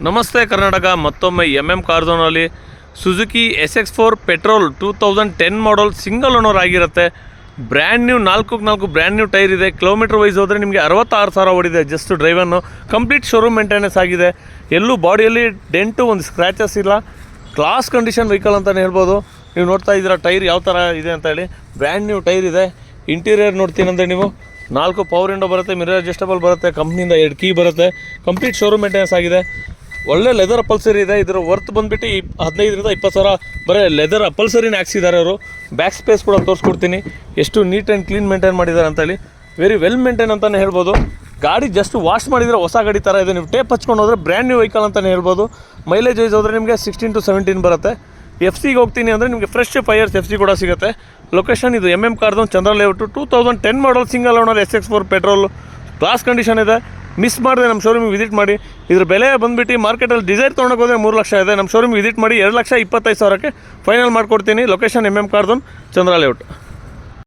ನಮಸ್ತೆ ಕರ್ನಾಟಕ. ಮತ್ತೊಮ್ಮೆ ಕಾರ್ ಝೋನಲ್ಲಿ Suzuki SX4 petrol 2010 model single owner ಆಗಿರುತ್ತೆ. Brand new 4 brand new tyre ಇದೆ. ಕಿಲೋಮೀಟರ್ ವೈಸ್ ಹೋದರೆ ನಿಮಗೆ 66,000 ಓಡಿದೆ. ಜಸ್ಟ್ ಡ್ರೈವನ್ನು ಕಂಪ್ಲೀಟ್ ಶೋರೂಮ್ ಮೇಂಟೆನೆನ್ಸ್ ಆಗಿದೆ. ಎಲ್ಲೂ ಬಾಡಿಯಲ್ಲಿ ಡೆಂಟು ಒಂದು ಸ್ಕ್ರ್ಯಾಚಸ್ ಇಲ್ಲ. ಕ್ಲಾಸ್ ಕಂಡೀಷನ್ ವೆಹಿಕಲ್ ಅಂತಲೇ ಹೇಳ್ಬೋದು. ನೀವು ನೋಡ್ತಾ ಇದ್ದೀರಾ ಟೈರ್ ಯಾವ ಥರ ಇದೆ ಅಂತ ಹೇಳಿ. ಬ್ರ್ಯಾಂಡ್ ನ್ಯೂ ಟೈರ್ ಇದೆ. ಇಂಟೀರಿಯರ್ ನೋಡ್ತೀನಂದರೆ ನೀವು 4 ಪವರ್ ವಿಂಡೋ ಬರುತ್ತೆ, ಮಿರರ್ ಅಡ್ಜಸ್ಟಬಲ್ ಬರುತ್ತೆ, ಕಂಪ್ನಿಯಿಂದ 2 ಕೀ ಬರುತ್ತೆ. ಕಂಪ್ಲೀಟ್ ಶೋರೂಮ್ ಮೇಂಟೆನೆನ್ಸ್ ಆಗಿದೆ. ಒಳ್ಳೆ ಲೆದರ್ ಅಪಲ್ಸರಿ ಇದೆ. ಇದರ ವರ್ತ್ ಬಂದುಬಿಟ್ಟು 15,000 20 ಸಾವಿರ ಬರೀ ಲೆದರ್ ಅಪಲ್ಸರಿನ ಹಾಕ್ಸಿದ್ದಾರೆ ಅವರು. ಬ್ಯಾಕ್ ಸ್ಪೇಸ್ ಕೂಡ ತೋರಿಸ್ಕೊಡ್ತೀನಿ ಎಷ್ಟು ನೀಟ್ ಆ್ಯಂಡ್ ಕ್ಲೀನ್ ಮೇಂಟೈನ್ ಮಾಡಿದ್ದಾರೆ ಅಂತೇಳಿ. ವೆರಿ ವೆಲ್ ಮೇಂಟೈನ್ ಅಂತಲೇ ಹೇಳ್ಬೋದು. ಗಾಡಿ ಜಸ್ಟ್ ವಾಶ್ ಮಾಡಿದರೆ ಹೊಸ ಗಾಡಿ ಥರ ಇದೆ. ನೀವು ಟೇಪ್ ಹಚ್ಕೊಂಡು ಹೋದರೆ ಬ್ರ್ಯಾಂಡ್ ನ್ಯೂ ವೆಹಿಕಲ್ ಅಂತಲೇ ಹೇಳ್ಬೋದು. ಮೈಲೇಜ್ ವೈಸ್ ಹೋದರೆ ನಿಮಗೆ 16 to 17 ಬರುತ್ತೆ. FC ಹೋಗ್ತೀನಿ ಅಂದರೆ ನಿಮಗೆ ಫ್ರೆಶ್ 5 years FC ಕೂಡ ಸಿಗುತ್ತೆ. ಲೊಕೇಶನ್ ಇದು car zone, Chandra layout. 2010 model single owner SX4 petrol. Class condition ಇದೆ. ಮಿಸ್ ಮಾಡಿದೆ ನಮ್ಮ ಶೋರೂಮಿಗೆ ವಿಸಿಟ್ ಮಾಡಿ. ಇದ್ರ ಬೆಲೆ ಬಂದುಬಿಟ್ಟು ಮಾರ್ಕೆಟಲ್ಲಿ ಡಿಸೈರ್ ತೊಗೊಂಡೋಗಿ ಹೋದರೆ 3 ಲಕ್ಷ ಇದೆ. ನಮ್ಮ ಶೋರೂಮಿಗೆ ವಿಸಿಟ್ ಮಾಡಿ 2,25,000ಕ್ಕೆ ಫೈನಲ್ ಮಾಡಿಕೊಡ್ತೀನಿ. ಲೊಕೇಶನ್ ಕಾರ್ ಝೋನ್, ಚಂದ್ರ ಲೇಔಟ್.